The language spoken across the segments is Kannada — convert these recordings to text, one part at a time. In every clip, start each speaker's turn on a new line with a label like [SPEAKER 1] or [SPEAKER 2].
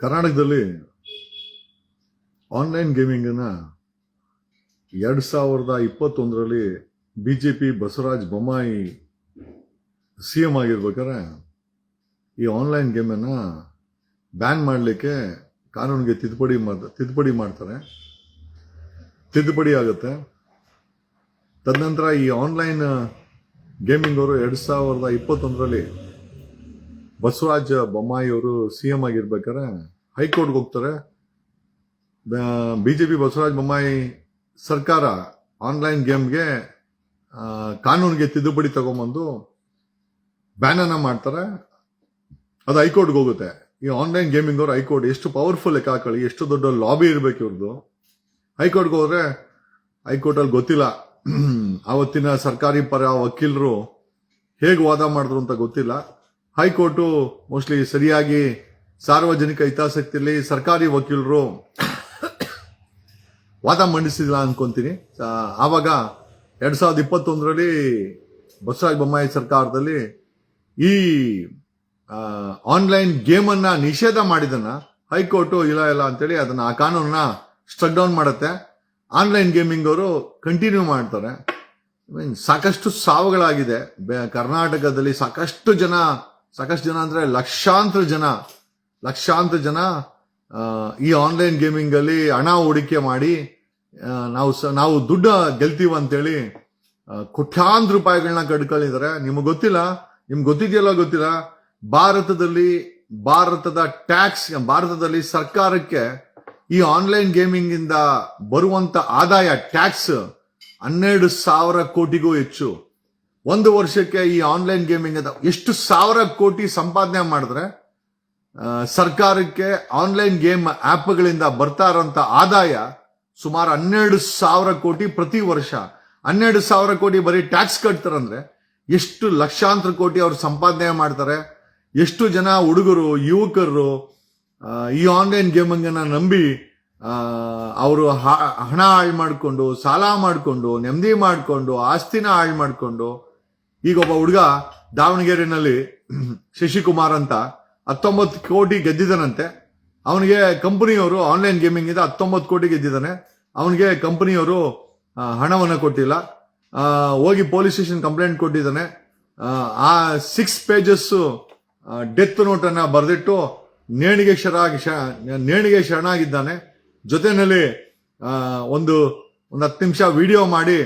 [SPEAKER 1] ಕರ್ನಾಟಕದಲ್ಲಿ ಆನ್ಲೈನ್ ಗೇಮಿಂಗನ್ನ 2021ರಲ್ಲಿ ಬಿಜೆಪಿ ಬಸವರಾಜ ಬೊಮ್ಮಾಯಿ ಸಿಎಂ ಆಗಿರ್ಬೇಕಾದ್ರೆ ಈ ಆನ್ಲೈನ್ ಗೇಮನ್ನ ಬ್ಯಾನ್ ಮಾಡಲಿಕ್ಕೆ ಕಾನೂನಿಗೆ ತಿದ್ದುಪಡಿ ಮಾಡ್ತಾರೆ. ತಿದ್ದುಪಡಿ ಆಗುತ್ತೆ. ತದನಂತರ ಈ ಆನ್ಲೈನ್ ಗೇಮಿಂಗ್ ಅವರು 2021ರಲ್ಲಿ ಬಸವರಾಜ ಬೊಮ್ಮಾಯಿ ಅವರು ಸಿಎಂ ಆಗಿರ್ಬೇಕಾದ್ರೆ ಹೈಕೋರ್ಟ್ಗೆ ಹೋಗ್ತಾರೆ. ಬಿಜೆಪಿ ಬಸವರಾಜ ಬೊಮ್ಮಾಯಿ ಸರ್ಕಾರ ಆನ್ಲೈನ್ ಗೇಮ್ಗೆ ಕಾನೂನಿಗೆ ತಿದ್ದುಪಡಿ ತಗೊಂಬಂದು ಬ್ಯಾನ್ ಅನ್ನ ಮಾಡ್ತಾರೆ. ಅದು ಹೈಕೋರ್ಟ್ಗೆ ಹೋಗುತ್ತೆ. ಈ ಆನ್ಲೈನ್ ಗೇಮಿಂಗ್ ಅವರು ಹೈಕೋರ್ಟ್ ಎಷ್ಟು ಪವರ್ಫುಲ್ ಲೆಕ್ಕ ಹಾಕೊಳ್ಳಿ, ಎಷ್ಟು ದೊಡ್ಡ ಲಾಬಿ ಇರಬೇಕು ಇವ್ರದ್ದು. ಹೈಕೋರ್ಟ್ಗೆ ಹೋದ್ರೆ ಹೈಕೋರ್ಟಲ್ಲಿ ಗೊತ್ತಿಲ್ಲ ಆವತ್ತಿನ ಸರ್ಕಾರಿ ಪರ ವಕೀಲರು ಹೇಗೆ ವಾದ ಮಾಡಿದ್ರು ಅಂತ ಗೊತ್ತಿಲ್ಲ. ಹೈಕೋರ್ಟು ಮೋಸ್ಟ್ಲಿ ಸರಿಯಾಗಿ ಸಾರ್ವಜನಿಕ ಹಿತಾಸಕ್ತಿಯಲ್ಲಿ ಸರ್ಕಾರಿ ವಕೀಲರು ವಾದ ಮಂಡಿಸಿಲ್ಲ ಅನ್ಕೊಂತೀನಿ. ಆವಾಗ 2021ರಲ್ಲಿ ಬಸವರಾಜ ಬೊಮ್ಮಾಯಿ ಸರ್ಕಾರದಲ್ಲಿ ಈ ಆನ್ಲೈನ್ ಗೇಮ್ ಅನ್ನ ನಿಷೇಧ ಮಾಡಿದನ್ನ ಹೈಕೋರ್ಟು ಇಲ್ಲ ಅಂತೇಳಿ ಅದನ್ನ ಆ ಕಾನೂನನ್ನ ಸ್ಟ್ರಕ್ ಡೌನ್ ಮಾಡುತ್ತೆ. ಆನ್ಲೈನ್ ಗೇಮಿಂಗ್ ಅವರು ಕಂಟಿನ್ಯೂ ಮಾಡ್ತಾರೆ. ಸಾಕಷ್ಟು ಸಾವುಗಳಾಗಿದೆ ಕರ್ನಾಟಕದಲ್ಲಿ. ಸಾಕಷ್ಟು ಜನ ಅಂದ್ರೆ ಲಕ್ಷಾಂತರ ಜನ ಈ ಆನ್ಲೈನ್ ಗೇಮಿಂಗ್ ಅಲ್ಲಿ ಹಣ ಹೂಡಿಕೆ ಮಾಡಿ ನಾವು ದುಡ್ಡು ಗೆಲ್ತೀವಿ ಅಂತೇಳಿ ಕೋಟ್ಯಾಂತರ ರೂಪಾಯಿಗಳನ್ನ ಕಡ್ಕೊಂಡಿದ್ದಾರೆ. ನಿಮ್ಗೆ ಗೊತ್ತಿದೆಯಲ್ಲ ಗೊತ್ತಿಲ್ಲ, ಭಾರತದಲ್ಲಿ ಸರ್ಕಾರಕ್ಕೆ ಈ ಆನ್ಲೈನ್ ಗೇಮಿಂಗ್ ಇಂದ ಬರುವಂತ ಆದಾಯ ಟ್ಯಾಕ್ಸ್ 12,000 ಕೋಟಿಗೂ ಹೆಚ್ಚು. ಒಂದು ವರ್ಷಕ್ಕೆ ಈ ಆನ್ಲೈನ್ ಗೇಮಿಂಗ್ ಅಂತ ಎಷ್ಟು ಸಾವಿರ ಕೋಟಿ ಸಂಪಾದನೆ ಮಾಡಿದ್ರೆ ಸರ್ಕಾರಕ್ಕೆ ಆನ್ಲೈನ್ ಗೇಮ್ ಆಪ್ಗಳಿಂದ ಬರ್ತಾ ಇರೋಂಥ ಆದಾಯ ಸುಮಾರು 12,000 ಕೋಟಿ ಪ್ರತಿ ವರ್ಷ. 12,000 ಕೋಟಿ ಬರೀ ಟ್ಯಾಕ್ಸ್ ಕಟ್ತಾರಂದ್ರೆ ಎಷ್ಟು ಲಕ್ಷಾಂತರ ಕೋಟಿ ಅವ್ರು ಸಂಪಾದನೆ ಮಾಡ್ತಾರೆ. ಎಷ್ಟು ಜನ ಹುಡುಗರು ಯುವಕರು ಈ ಆನ್ಲೈನ್ ಗೇಮಿಂಗ್ ಅನ್ನ ನಂಬಿ ಅವರು ಹಣ ಹಾಳು ಮಾಡಿಕೊಂಡು, ಸಾಲ ಮಾಡಿಕೊಂಡು, ನೆಮ್ಮದಿ ಮಾಡಿಕೊಂಡು, ಆಸ್ತಿನ ಹಾಳು ಮಾಡಿಕೊಂಡು. ಈಗ ಒಬ್ಬ ಹುಡುಗ ದಾವಣಗೆರೆನಲ್ಲಿ ಶಶಿಕುಮಾರ್ ಅಂತ 19 ಕೋಟಿ ಗೆದ್ದಿದ್ದಾನಂತೆ. ಅವನಿಗೆ ಕಂಪನಿಯವರು ಆನ್ಲೈನ್ ಗೇಮಿಂಗ್ ಇಂದ 19 ಕೋಟಿ ಗೆದ್ದಿದ್ದಾನೆ. ಅವನಿಗೆ ಕಂಪನಿಯವರು ಹಣವನ್ನು ಕೊಟ್ಟಿಲ್ಲ. ಹೋಗಿ ಪೊಲೀಸ್ ಸ್ಟೇಷನ್ ಕಂಪ್ಲೇಂಟ್ ಕೊಟ್ಟಿದ್ದಾನೆ. ಆ 6 ಪೇಜಸ್ ಡೆತ್ ನೋಟ್ ಅನ್ನ ಬರೆದಿಟ್ಟು ನೇಣಿಗೆ ಶರಣಾಗಿದ್ದಾನೆ. ಜೊತೆಯಲ್ಲಿ ಒಂದು 10 ನಿಮಿಷ ವಿಡಿಯೋ ಮಾಡಿ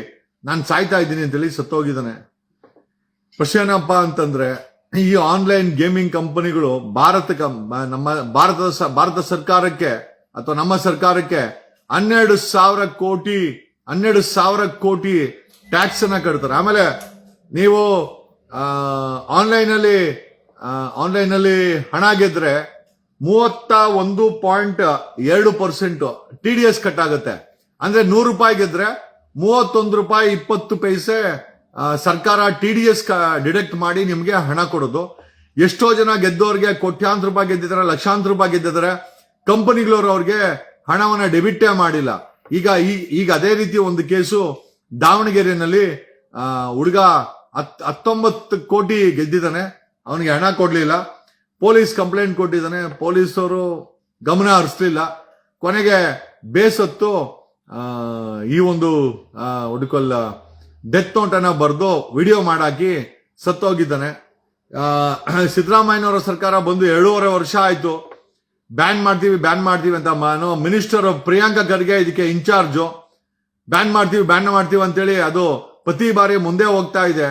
[SPEAKER 1] ನಾನು ಸಾಯ್ತಾ ಇದ್ದೀನಿ ಅಂತೇಳಿ ಸತ್ತೋಗಿದ್ದಾನೆ. ಪ್ರಶ್ನೆ ಏನಪ್ಪಾ ಅಂತಂದ್ರೆ, ಈ ಆನ್ಲೈನ್ ಗೇಮಿಂಗ್ ಕಂಪನಿಗಳು ಭಾರತ ಸರ್ಕಾರಕ್ಕೆ ಅಥವಾ ನಮ್ಮ ಸರ್ಕಾರಕ್ಕೆ 12,000 ಕೋಟಿ ಟ್ಯಾಕ್ಸ್ ಅನ್ನ ಕಟ್ತಾರೆ. ಆಮೇಲೆ ನೀವು ಆನ್ಲೈನ್ ಅಲ್ಲಿ ಹಣ ಗೆದ್ರೆ 31.2% TDS ಕಟ್ ಆಗುತ್ತೆ. ಅಂದ್ರೆ 100 ರೂಪಾಯಿ ಗೆದ್ರೆ 31 ರೂಪಾಯಿ 20 ಪೈಸೆ ಸರ್ಕಾರ TDS ಡಿಡಕ್ಟ್ ಮಾಡಿ ನಿಮ್ಗೆ ಹಣ ಕೊಡೋದು. ಎಷ್ಟೋ ಜನ ಗೆದ್ದವ್ರಿಗೆ ಕೋಟ್ಯಾಂತರ ರೂಪಾಯಿ ಗೆದ್ದಿದ್ದಾರೆ, ಲಕ್ಷಾಂತರ ರೂಪಾಯಿ ಗೆದ್ದಿದ್ದಾರೆ. ಕಂಪನಿಗಳವರು ಅವ್ರಿಗೆ ಹಣವನ್ನ ಡೆಬಿಟೇ ಮಾಡಿಲ್ಲ. ಈಗ ಅದೇ ರೀತಿ ಒಂದು ಕೇಸು ದಾವಣಗೆರೆಯಲ್ಲಿ ಹುಡುಗ 19 ಕೋಟಿ ಗೆದ್ದಿದ್ದಾನೆ, ಅವನಿಗೆ ಹಣ ಕೊಡ್ಲಿಲ್ಲ. ಪೊಲೀಸ್ ಕಂಪ್ಲೇಂಟ್ ಕೊಟ್ಟಿದ್ದಾನೆ. ಪೊಲೀಸರು ಗಮನ ಹರಿಸಲಿಲ್ಲ. ಕೊನೆಗೆ ಬೇಸತ್ತು ಈ ಒಂದು ಡೆತ್ ನೋಟ್ ಅನ್ನ ಬರೆದು ವಿಡಿಯೋ ಮಾಡಾಕಿ ಸತ್ತೋಗಿದ್ದಾನೆ. ಸಿದ್ದರಾಮಯ್ಯನವರ ಸರ್ಕಾರ ಬಂದು 7.5 ವರ್ಷ ಆಯ್ತು. ಬ್ಯಾನ್ ಮಾಡ್ತೀವಿ ಅಂತ ಮಿನಿಸ್ಟರ್ ಪ್ರಿಯಾಂಕಾ ಖರ್ಗೆ ಇದಕ್ಕೆ ಇನ್ಚಾರ್ಜು. ಬ್ಯಾನ್ ಮಾಡ್ತೀವಿ ಅಂತೇಳಿ ಅದು ಪ್ರತಿ ಬಾರಿ ಮುಂದೆ ಹೋಗ್ತಾ ಇದೆ.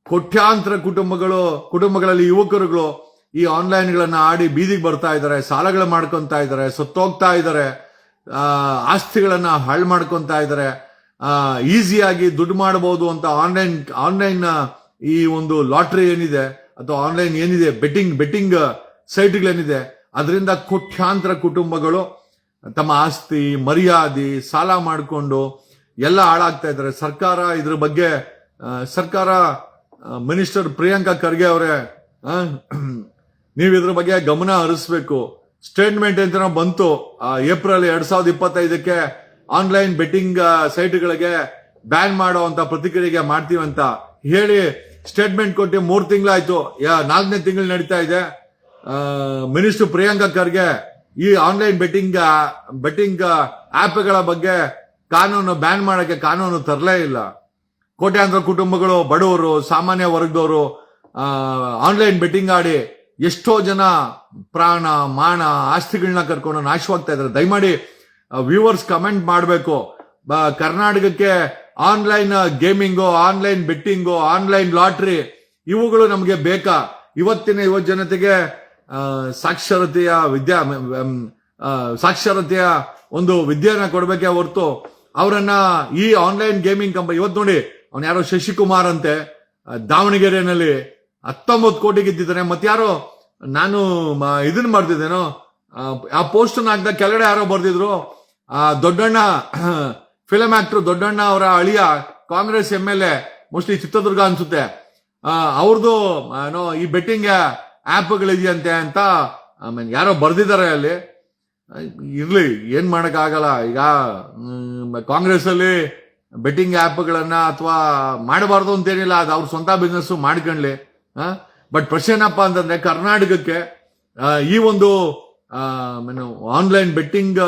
[SPEAKER 1] ಕೋಟ್ಯಾಂತರ ಕುಟುಂಬಗಳಲ್ಲಿ ಯುವಕರುಗಳು ಈ ಆನ್ಲೈನ್ಗಳನ್ನ ಆಡಿ ಬೀದಿಗೆ ಬರ್ತಾ ಇದ್ದಾರೆ, ಸಾಲಗಳು ಮಾಡ್ಕೊಂತಾ ಇದ್ದಾರೆ, ಸತ್ತೋಗ್ತಾ ಇದ್ದಾರೆ, ಆಸ್ತಿಗಳನ್ನ ಹಾಳು ಮಾಡ್ಕೊಂತಾ ಇದ್ದಾರೆ. ಈಸಿಯಾಗಿ ದುಡ್ಡು ಮಾಡಬಹುದು ಅಂತ ಆನ್ಲೈನ್ ಈ ಒಂದು ಲಾಟ್ರಿ ಏನಿದೆ ಅಥವಾ ಆನ್ಲೈನ್ ಏನಿದೆ ಬೆಟ್ಟಿಂಗ್ ಸೈಟ್ಗಳೇನಿದೆ ಅದರಿಂದ ಕೋಟ್ಯಾಂತರ ಕುಟುಂಬಗಳು ತಮ್ಮ ಆಸ್ತಿ ಮರ್ಯಾದೆ ಸಾಲ ಮಾಡಿಕೊಂಡು ಎಲ್ಲ ಹಾಳಾಗ್ತಾ ಇದ್ದಾರೆ. ಇದ್ರ ಬಗ್ಗೆ ಮಿನಿಸ್ಟರ್ ಪ್ರಿಯಾಂಕಾ ಖರ್ಗೆ ಅವರೇ ನೀವು ಇದ್ರ ಬಗ್ಗೆ ಗಮನ ಹರಿಸಬೇಕು. ಸ್ಟೇಟ್ಮೆಂಟ್ ಅಂತ ಬಂತು ಏಪ್ರಿಲ್ 2025ಕ್ಕೆ ಆನ್ಲೈನ್ ಬೆಟ್ಟಿಂಗ್ ಸೈಟ್ಗಳಿಗೆ ಬ್ಯಾನ್ ಮಾಡುವಂತ ಪ್ರತಿಕ್ರಿಯೆಗೆ ಮಾಡ್ತೀವಂತ ಹೇಳಿ ಸ್ಟೇಟ್ಮೆಂಟ್ ಕೊಟ್ಟು 3 ತಿಂಗಳಾಯ್ತು. 4ನೇ ತಿಂಗಳು ನಡೀತಾ ಇದೆ. ಮಿನಿಸ್ಟರ್ ಪ್ರಿಯಾಂಕಾ ಖರ್ಗೆ ಈ ಆನ್ಲೈನ್ ಬೆಟ್ಟಿಂಗ್ ಆಪ್ಗಳ ಬಗ್ಗೆ ಕಾನೂನು ಬ್ಯಾನ್ ಮಾಡಕ್ಕೆ ಕಾನೂನು ತರಲೇ ಇಲ್ಲ. ಕೋಟ್ಯಾಂತರ ಕುಟುಂಬಗಳು, ಬಡವರು, ಸಾಮಾನ್ಯ ವರ್ಗದವರು ಆನ್ಲೈನ್ ಬೆಟ್ಟಿಂಗ್ ಆಡಿ ಎಷ್ಟೋ ಜನ ಪ್ರಾಣ ಮಾನ ಆಸ್ತಿಗಳನ್ನ ಕರ್ಕೊಂಡು ನಾಶವಾಗ್ತಾ ಇದ್ದಾರೆ. ದಯಮಾಡಿ ವ್ಯೂವರ್ಸ್ ಕಮೆಂಟ್ ಮಾಡಬೇಕು. ಕರ್ನಾಟಕಕ್ಕೆ online gaming, online betting, online lottery ಇವುಗಳು ನಮಗೆ ಬೇಕಾ? ಯುವ ಜನತೆಗೆ ಸಾಕ್ಷರತೆಯ ಒಂದು ವಿದ್ಯೆಯನ್ನ ಕೊಡ್ಬೇಕೇ ಹೊರತು ಅವರನ್ನ ಈ ಆನ್ಲೈನ್ ಗೇಮಿಂಗ್ ಕಂಪನಿ, ಇವತ್ತು ನೋಡಿ ಅವನ್ ಯಾರೋ ಶಶಿಕುಮಾರ್ ಅಂತೆ ದಾವಣಗೆರೆಯಲ್ಲಿ 19 ಕೋಟಿ ಗೆದ್ದಿದ್ದಾನೆ. ಮತ್ತಾರೋ ನಾನು ಇದನ್ನ ಮಾಡ್ತಿದ್ದೇನೋ ಆ ಪೋಸ್ಟ್ ಹಾಕಿದ ಕೆಳಗಡೆ ಯಾರೋ ಬರ್ದಿದ್ರು, ದೊಡ್ಡಣ್ಣ ಫಿಲಂ ಆಕ್ಟರ್ ದೊಡ್ಡಣ್ಣ ಅವರ ಅಳಿಯ ಕಾಂಗ್ರೆಸ್ MLA, ಮೋಸ್ಟ್ಲಿ ಚಿತ್ರದುರ್ಗ ಅನ್ಸುತ್ತೆ, ಅವ್ರದ್ದು ಏನೋ ಈ ಬೆಟ್ಟಿಂಗ್ ಆಪ್ಗಳಿದೆಯಂತೆ ಅಂತ ಯಾರೋ ಬರ್ದಿದ್ದಾರೆ ಅಲ್ಲಿ. ಇರ್ಲಿ, ಏನ್ ಮಾಡಕ್ ಆಗಲ್ಲ. ಈಗ ಕಾಂಗ್ರೆಸ್ ಅಲ್ಲಿ ಬೆಟ್ಟಿಂಗ್ ಆಪ್ಗಳನ್ನ ಅಥವಾ ಮಾಡಬಾರ್ದು ಅಂತೇನಿಲ್ಲ, ಅದು ಅವ್ರ ಸ್ವಂತ ಬಿಸ್ನೆಸ್ ಮಾಡ್ಕೊಂಡ್ಲಿ. ಬಟ್ ಪ್ರಶ್ನೆ ಏನಪ್ಪಾ ಅಂತಂದ್ರೆ, ಕರ್ನಾಟಕಕ್ಕೆ ಈ ಒಂದು ಆನ್ಲೈನ್ ಬೆಟ್ಟಿಂಗ್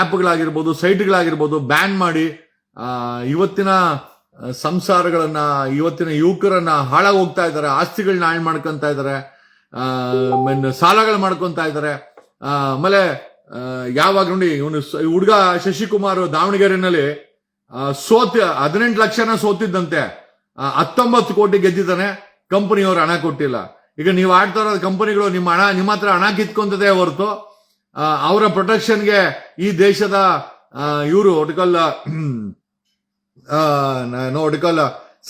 [SPEAKER 1] ಆಪ್ಗಳಾಗಿರ್ಬೋದು, ಸೈಟ್ಗಳಾಗಿರ್ಬೋದು ಬ್ಯಾನ್ ಮಾಡಿ ಇವತ್ತಿನ ಸಂಸಾರಗಳನ್ನ, ಇವತ್ತಿನ ಯುವಕರನ್ನ ಹಾಳಾಗಿ ಹೋಗ್ತಾ ಇದ್ದಾರೆ, ಆಸ್ತಿಗಳನ್ನ ಹಾಳು ಮಾಡ್ಕೊಂತ ಇದ್ದಾರೆ, ಸಾಲಗಳು ಮಾಡ್ಕೊಂತ ಇದ್ದಾರೆ. ಆಮೇಲೆ ಯಾವಾಗ ನೋಡಿ ಇವನು ಹುಡುಗ ಶಶಿಕುಮಾರ್ ದಾವಣಗೆರೆನಲ್ಲಿ 18 ಲಕ್ಷನ ಸೋತಿದ್ದಂತೆ, 19 ಕೋಟಿ ಗೆದ್ದಿದ್ದಾನೆ. ಕಂಪನಿಯವರು ಹಣ ಕೊಟ್ಟಿಲ್ಲ. ಈಗ ನೀವು ಆಡ್ತಾ ಇರೋ ಕಂಪನಿಗಳು ನಿಮ್ಮ ಹತ್ರ ಹಣ ಕಿತ್ಕೊಂತದೆ ಹೊರತು ಅವರ ಪ್ರೊಟೆಕ್ಷನ್ಗೆ ಈ ದೇಶದ ಇವರು ಒಟಕಲ್ಲ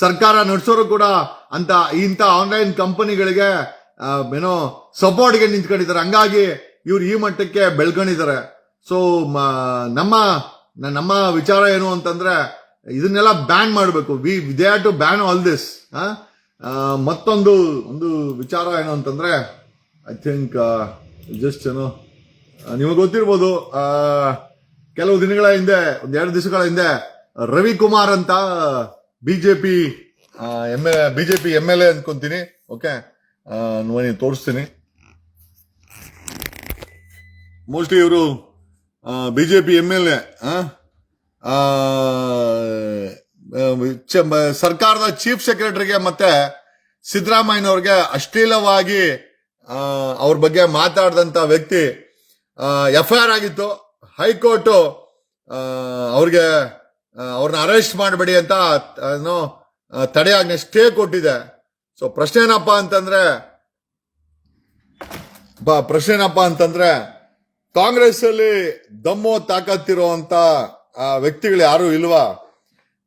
[SPEAKER 1] ಸರ್ಕಾರ ನಡೆಸೋರು ಕೂಡ ಇಂಥ ಆನ್ಲೈನ್ ಕಂಪನಿಗಳಿಗೆ ಏನೋ ಸಪೋರ್ಟ್ಗೆ ನಿಂತ್ಕೊಂಡಿದ್ದಾರೆ. ಹಂಗಾಗಿ ಇವ್ರು ಈ ಮಟ್ಟಕ್ಕೆ ಬೆಳ್ಕೊಂಡಿದ್ದಾರೆ. ಸೊ ನಮ್ಮ ವಿಚಾರ ಏನು ಅಂತಂದ್ರೆ, ಇದನ್ನೆಲ್ಲ ಬ್ಯಾನ್ ಮಾಡಬೇಕು. They have to ban all this. ಮತ್ತೊಂದು ವಿಚಾರ ಏನು ಅಂತಂದ್ರೆ, ಐ ಥಿಂಕ್ ಜಸ್ಟ್ ಏನೋ ನಿಮಗೆ ಗೊತ್ತಿರ್ಬೋದು, ಕೆಲವು ದಿನಗಳ ಹಿಂದೆ, 2 ದಿವಸಗಳ ಹಿಂದೆ ರವಿಕುಮಾರ್ ಅಂತ ಬಿಜೆಪಿ MLA ಅನ್ಕೊಂತೀನಿ. ಓಕೆ, ನೋಡಿ ತೋರಿಸ್ತೀನಿ. ಮೋಸ್ಟ್ಲಿ ಇವರು ಬಿಜೆಪಿ MLA ಸರ್ಕಾರದ ಚೀಫ್ ಸೆಕ್ರೆಟರಿಗೆ ಮತ್ತೆ ಸಿದ್ದರಾಮಯ್ಯನವ್ರಿಗೆ ಅಶ್ಲೀಲವಾಗಿ ಅವ್ರ ಬಗ್ಗೆ ಮಾತಾಡಿದಂತ ವ್ಯಕ್ತಿ FIR ಆಗಿತ್ತು. ಹೈಕೋರ್ಟ್ ಅವ್ರನ್ನ ಅರೆಸ್ಟ್ ಮಾಡಬೇಡಿ ಅಂತ ತಡೆಯಾಜ್ಞೆ ಸ್ಟೇ ಕೊಟ್ಟಿದೆ. ಸೊ ಪ್ರಶ್ನೆ ಏನಪ್ಪಾ ಅಂತಂದ್ರೆ ಕಾಂಗ್ರೆಸ್ ಅಲ್ಲಿ ದಮ್ಮೋ ತಾಕತ್ತಿರುವಂತ ವ್ಯಕ್ತಿಗಳು ಯಾರು ಇಲ್ವಾ?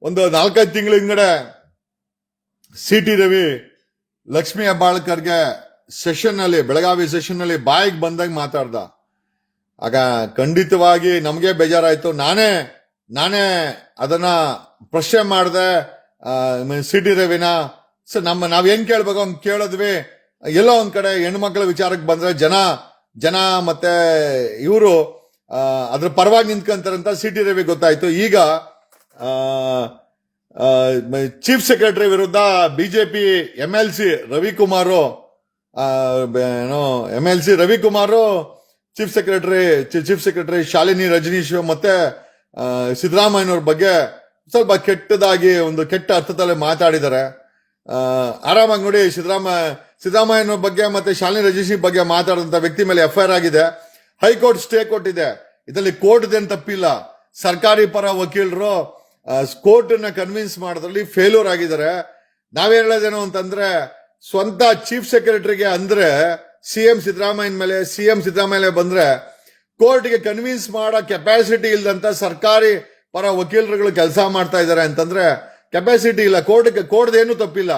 [SPEAKER 1] ಒಂದು 4-5 ತಿಂಗಳ ಹಿಂಗಡೆ CT ರವಿ ಲಕ್ಷ್ಮೀ ಹೆಬ್ಬಾಳ್ಕರ್ಗೆ ಬೆಳಗಾವಿ ಸೆಷನ್ ನಲ್ಲಿ ಬಾಯಿಗೆ ಬಂದಾಗ ಮಾತಾಡ್ದ. ಆಗ ಖಂಡಿತವಾಗಿ ನಮ್ಗೆ ಬೇಜಾರಾಯ್ತು. ನಾನೇ ಅದನ್ನ ಪ್ರಶ್ನೆ ಮಾಡಿದೆ CT ರವಿನ. ನಾವ್ ಹೆಂಗ್ ಕೇಳ್ಬೇಕು ಹಂಗ್ ಕೇಳಿದ್ವಿ. ಎಲ್ಲೋ ಒಂದ್ ಕಡೆ ಹೆಣ್ಮಕ್ಳ ವಿಚಾರಕ್ಕೆ ಬಂದ್ರೆ ಜನ ಮತ್ತೆ ಇವರು ಅದ್ರ ಪರವಾಗಿ ನಿಂತ್ಕೊಂತಾರಂತ CT ರವಿ ಗೊತ್ತಾಯ್ತು. ಈಗ ಚೀಫ್ ಸೆಕ್ರೆಟರಿ ವಿರುದ್ಧ BJP MLC Ravikumar chief secretary Shalini Rajneesh ಮತ್ತೆ ಸಿದ್ದರಾಮಯ್ಯನವ್ರ ಬಗ್ಗೆ ಸ್ವಲ್ಪ ಕೆಟ್ಟದಾಗಿ ಒಂದು ಕೆಟ್ಟ ಅರ್ಥದಲ್ಲಿ ಮಾತಾಡಿದ್ದಾರೆ. ಆರಾಮಾಗಿ ನೋಡಿ, ಸಿದ್ದರಾಮಯ್ಯನವ್ರ ಬಗ್ಗೆ ಮತ್ತೆ ಶಾಲಿನಿ ರಜನೀಶ್ ಬಗ್ಗೆ ಮಾತಾಡಿದಂತ ವ್ಯಕ್ತಿ ಮೇಲೆ FIR ಆಗಿದೆ. ಹೈಕೋರ್ಟ್ ಸ್ಟೇ ಕೊಟ್ಟಿದೆ. ಇದರಲ್ಲಿ ಕೋರ್ಟ್ದೇನು ತಪ್ಪಿಲ್ಲ. ಸರ್ಕಾರಿ ಪರ ವಕೀಲರು ಕೋರ್ಟ್ ನ ಕನ್ವಿನ್ಸ್ ಮಾಡೋದ್ರಲ್ಲಿ ಫೇಲ್ಯೂರ್ ಆಗಿದ್ದಾರೆ. ನಾವೇನ್ ಹೇಳೋದೇನು ಅಂತಂದ್ರೆ, ಸ್ವಂತ ಚೀಫ್ ಸೆಕ್ರೆಟರಿಗೆ ಅಂದ್ರೆ ಸಿಎಂ ಸಿದ್ದರಾಮಯ್ಯ ಬಂದ್ರೆ ಕೋರ್ಟ್ಗೆ ಕನ್ವಿನ್ಸ್ ಮಾಡೋ ಕೆಪಾಸಿಟಿ ಇಲ್ದಂತ ಸರ್ಕಾರಿ ಪರ ವಕೀಲರುಗಳು ಕೆಲಸ ಮಾಡ್ತಾ ಇದ್ದಾರೆ ಅಂತಂದ್ರೆ ಕೆಪಾಸಿಟಿ ಇಲ್ಲ. ಕೋರ್ಟ್ ಏನು ತಪ್ಪಿಲ್ಲ.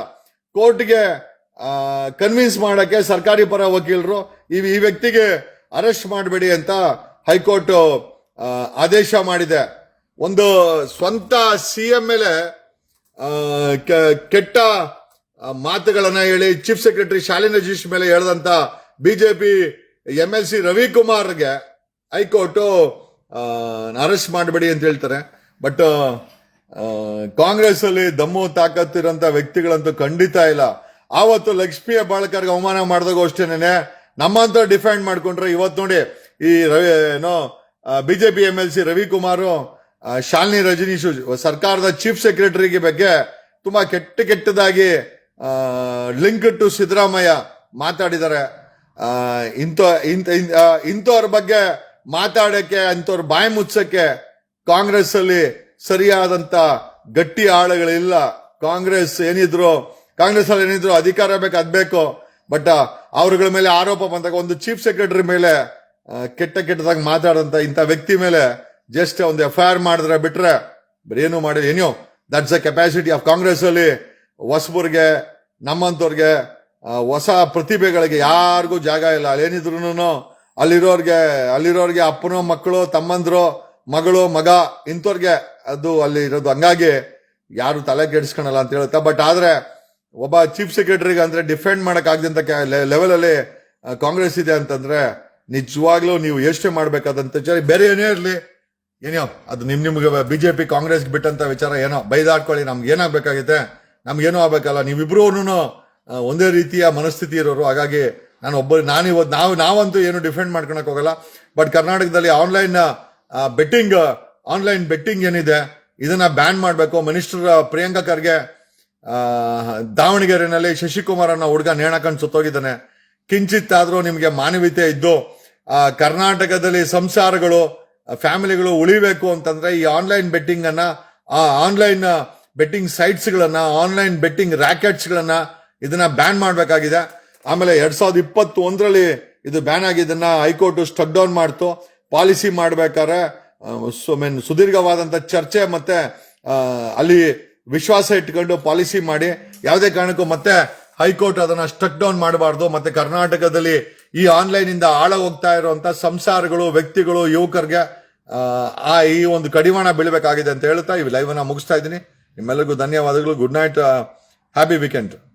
[SPEAKER 1] ಕೋರ್ಟ್ಗೆ ಕನ್ವಿನ್ಸ್ ಮಾಡಕ್ಕೆ ಸರ್ಕಾರಿ ಪರ ವಕೀಲರು ಈ ವ್ಯಕ್ತಿಗೆ ಅರೆಸ್ಟ್ ಮಾಡಬೇಡಿ ಅಂತ ಹೈಕೋರ್ಟ್ ಆದೇಶ ಮಾಡಿದೆ. ಒಂದು ಸ್ವಂತ CM ಮೇಲೆ ಕೆಟ್ಟ ಮಾತುಗಳನ್ನ ಹೇಳಿ ಚೀಫ್ ಸೆಕ್ರೆಟರಿ ಶಾಲಿನಿ ರಜನೀಶ್ ಮೇಲೆ ಹೇಳಿದಂತ ಬಿಜೆಪಿ MLC ರವಿಕುಮಾರ್ಗೆ ಹೈಕೋರ್ಟ್ ಅರೆಸ್ಟ್ ಮಾಡಬೇಡಿ ಅಂತ ಹೇಳ್ತಾರೆ. ಬಟ್ ಕಾಂಗ್ರೆಸ್ ಅಲ್ಲಿ ದಮ್ಮು ತಾಕತ್ತಿರೋಂತ ವ್ಯಕ್ತಿಗಳಂತೂ ಖಂಡಿತ ಇಲ್ಲ. ಆವತ್ತು ಲಕ್ಷ್ಮೀ ಹೆಬ್ಬಾಳ್ಕರ್ಗೆ ಅವಮಾನ ಮಾಡಿದಾಗ ಅಷ್ಟೇನೆ ನಮ್ಮಂತ ಡಿಫೆಂಡ್ ಮಾಡ್ಕೊಂಡ್ರೆ ಇವತ್ತು ನೋಡಿ ಈ ಬಿಜೆಪಿ MLC ರವಿಕುಮಾರ್ ಶಾಲಿನಿ ರಜನೀಶ್ ಸರ್ಕಾರದ ಚೀಫ್ ಸೆಕ್ರೆಟರಿಗೆ ಬಗ್ಗೆ ತುಂಬಾ ಕೆಟ್ಟದಾಗಿ ಲಿಂಕ್ ಟು ಸಿದ್ದರಾಮಯ್ಯ ಮಾತಾಡಿದ್ದಾರೆ. ಇಂಥವ್ರ ಬಗ್ಗೆ ಮಾತಾಡಕ್ಕೆ, ಅಂಥವ್ರ ಬಾಯಿ ಮುಚ್ಚಕ್ಕೆ ಕಾಂಗ್ರೆಸ್ ಅಲ್ಲಿ ಸರಿಯಾದಂತ ಗಟ್ಟಿ ಆಳುಗಳಿಲ್ಲ. ಕಾಂಗ್ರೆಸ್ ಅಲ್ಲಿ ಏನಿದ್ರು ಅಧಿಕಾರ ಬೇಕು. ಬಟ್ ಅವರುಗಳ ಮೇಲೆ ಆರೋಪ ಬಂದಾಗ ಒಂದು ಚೀಫ್ ಸೆಕ್ರೆಟರಿ ಮೇಲೆ ಕೆಟ್ಟದಾಗಿ ಮಾತಾಡಂತ ಇಂಥ ವ್ಯಕ್ತಿ ಮೇಲೆ ಜಸ್ಟ್ ಒಂದು FIR ಮಾಡಿದ್ರೆ ಬಿಟ್ರೆ ಏನು ಮಾಡಿದ್ರೆ ಏನೋ that's the capacity of Congress ಅಲ್ಲಿ. ಹೊಸಬರ್ಗೆ, ನಮ್ಮಂತವ್ರಿಗೆ, ಹೊಸ ಪ್ರತಿಭೆಗಳಿಗೆ ಯಾರಿಗೂ ಜಾಗ ಇಲ್ಲ. ಅಲ್ಲೇನಿದ್ರು ಅಲ್ಲಿರೋರ್ಗೆ ಅಪ್ಪನೋ ಮಕ್ಕಳು, ತಮ್ಮಂದ್ರು, ಮಗಳು, ಮಗ ಇಂಥವ್ರಿಗೆ ಅದು ಅಲ್ಲಿ ಇರೋದು. ಹಂಗಾಗಿ ಯಾರು ತಲೆ ಕೆಡಿಸ್ಕೊಳಲ್ಲ ಅಂತ ಹೇಳುತ್ತಾ. ಬಟ್ ಆದ್ರೆ ಒಬ್ಬ ಚೀಫ್ ಸೆಕ್ರೆಟರಿಗೆ ಅಂದ್ರೆ ಡಿಫೆಂಡ್ ಮಾಡಕ್ ಆಗದಂತ ಲೆವೆಲ್ ಅಲ್ಲಿ ಕಾಂಗ್ರೆಸ್ ಇದೆ ಅಂತಂದ್ರೆ ನಿಜವಾಗ್ಲೂ ನೀವು ಯೋಚನೆ ಮಾಡ್ಬೇಕಾದಂತ ವಿಚಾರ. ಬೇರೆ ಏನೇ ಇರ್ಲಿ, ಏನೋ ಅದು ನಿಮ್ಗೆ ಬಿಜೆಪಿ ಕಾಂಗ್ರೆಸ್ ಬಿಟ್ಟಂತ ವಿಚಾರ, ಏನೋ ಬೈದಾಡ್ಕೊಳ್ಳಿ, ನಮ್ಗೆ ಏನಾಗ್ಬೇಕಾಗೈತೆ, ನಮ್ಗೇನೋ ಆಗ್ಬೇಕಲ್ಲ. ನೀವಿಬ್ರು ಒಂದೇ ರೀತಿಯ ಮನಸ್ಥಿತಿ ಇರೋರು. ಹಾಗಾಗಿ ನಾವಂತೂ ಏನು ಡಿಫೆಂಡ್ ಮಾಡ್ಕೊಳಕ್ ಹೋಗಲ್ಲ. ಬಟ್ ಕರ್ನಾಟಕದಲ್ಲಿ ಆನ್ಲೈನ್ ಬೆಟ್ಟಿಂಗ್ ಏನಿದೆ ಇದನ್ನ ಬ್ಯಾನ್ ಮಾಡಬೇಕು. ಮಿನಿಸ್ಟರ್ ಪ್ರಿಯಾಂಕಾ ಖರ್ಗೆ ದಾವಣಗೆರೆನಲ್ಲಿ ಶಶಿಕುಮಾರ್ ಅನ್ನೋ ಹುಡುಗ ನೇಣಕಂಡು ಸುತ್ತೋಗಿದ್ದಾನೆ. ಕಿಂಚಿತ್ತಾದ್ರೂ ನಿಮ್ಗೆ ಮಾನವೀಯತೆ ಇದ್ದು ಕರ್ನಾಟಕದಲ್ಲಿ ಸಂಸಾರಗಳು, ಫ್ಯಾಮಿಲಿಗಳು ಉಳಿಬೇಕು ಅಂತಂದ್ರೆ ಈ ಆನ್ಲೈನ್ ಬೆಟ್ಟಿಂಗ್ ಅನ್ನ, ಆನ್ಲೈನ್ ಬೆಟ್ಟಿಂಗ್ ಸೈಟ್ಸ್ ಗಳನ್ನ, ಆನ್ಲೈನ್ ಬೆಟ್ಟಿಂಗ್ ರ್ಯಾಕೆಟ್ಸ್ ಗಳನ್ನ ಇದನ್ನ ಬ್ಯಾನ್ ಮಾಡಬೇಕಾಗಿದೆ. ಆಮೇಲೆ 2021ರಲ್ಲಿ ಇದು ಬ್ಯಾನ್ ಆಗಿದ್ದನ್ನ ಹೈಕೋರ್ಟ್ ಸ್ಟಕ್ ಡೌನ್ ಮಾಡ್ತು. ಪಾಲಿಸಿ ಮಾಡ್ಬೇಕಾದ್ರೆ ಸುದೀರ್ಘವಾದಂತ ಚರ್ಚೆ ಮತ್ತೆ ಅಲ್ಲಿ ವಿಶ್ವಾಸ ಇಟ್ಕೊಂಡು ಪಾಲಿಸಿ ಮಾಡಿ, ಯಾವುದೇ ಕಾರಣಕ್ಕೂ ಮತ್ತೆ ಹೈಕೋರ್ಟ್ ಅದನ್ನ ಸ್ಟಕ್ ಡೌನ್ ಮಾಡಬಾರ್ದು. ಮತ್ತೆ ಕರ್ನಾಟಕದಲ್ಲಿ ಈ ಆನ್ಲೈನ್ ಇಂದ ಆಳ ಹೋಗ್ತಾ ಇರುವಂತ ಸಂಸಾರಗಳು, ವ್ಯಕ್ತಿಗಳು, ಯುವಕರಿಗೆ ಈ ಒಂದು ಕಡಿವಾಣ ಬೀಳಬೇಕಾಗಿದೆ ಅಂತ ಹೇಳ್ತಾ ಈ ಲೈವ್ ಅನ್ನ ಮುಗಿಸ್ತಾ ಇದ್ದೀನಿ. ನಿಮ್ಮೆಲ್ಲರಿಗೂ ಧನ್ಯವಾದಗಳು. Good night, happy weekend.